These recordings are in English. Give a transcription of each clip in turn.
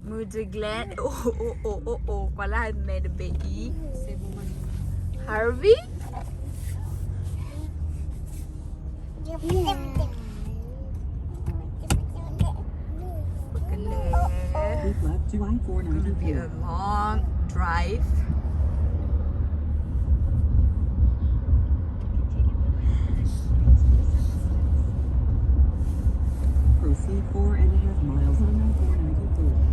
Mujaglan. Oh. Kuala Med Baby. Harvey? Keep left to Gonna be a I-494. long drive. Proceed 4.5 miles on I-494.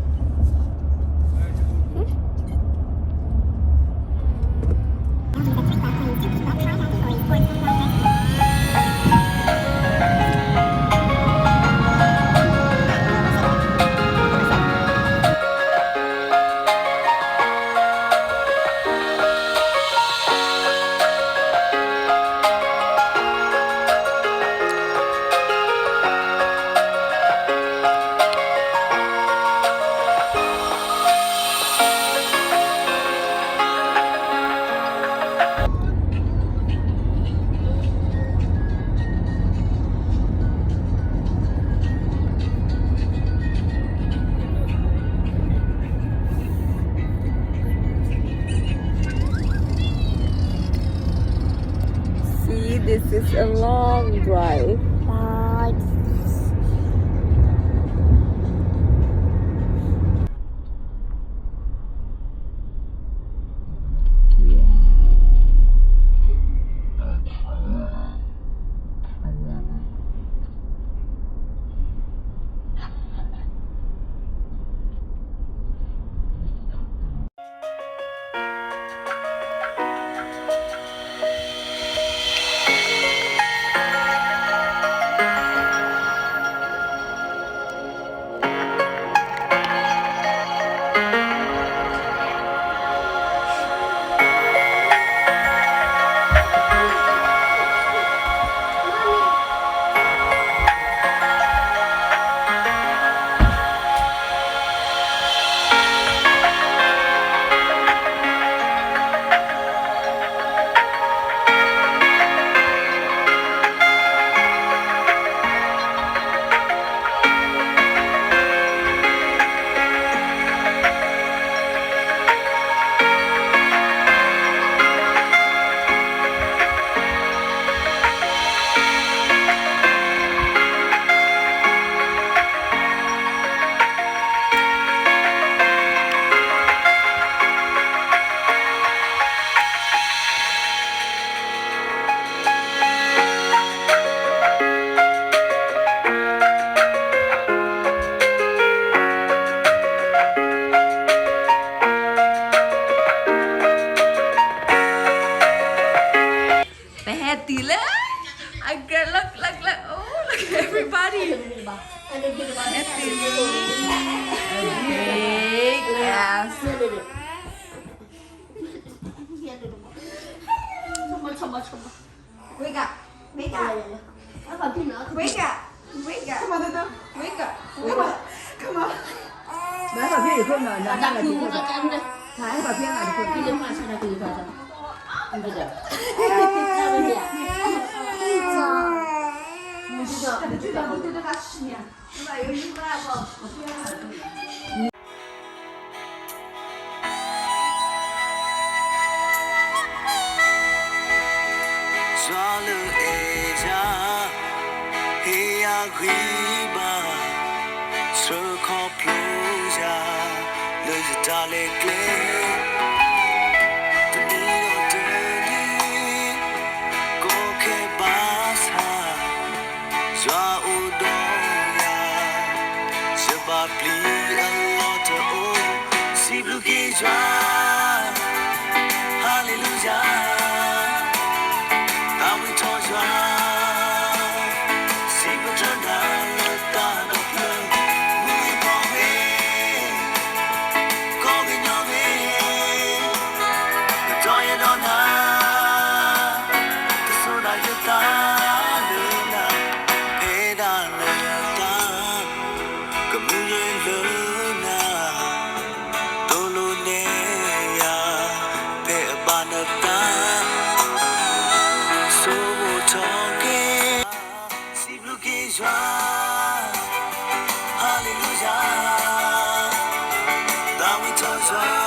See, this is a long drive. Petila. Look. Oh, look at everybody. Petila. Big ass. Wake up. Wake up. Wake up. Wake up. Come on, Tata. Wake up. Come on. Nói vào phía địa phương rồi, đang là chính rồi. Thái vào phía nào địa phương? Cái đứa mà sao là từ vào rồi. Không biết được. Sao bây giờ? Hallelujah, I will touch your see what you're done, done of love. We call me your name. The joy and honor, the soul of your time, hey, darling, come here, Hallelujah. 터져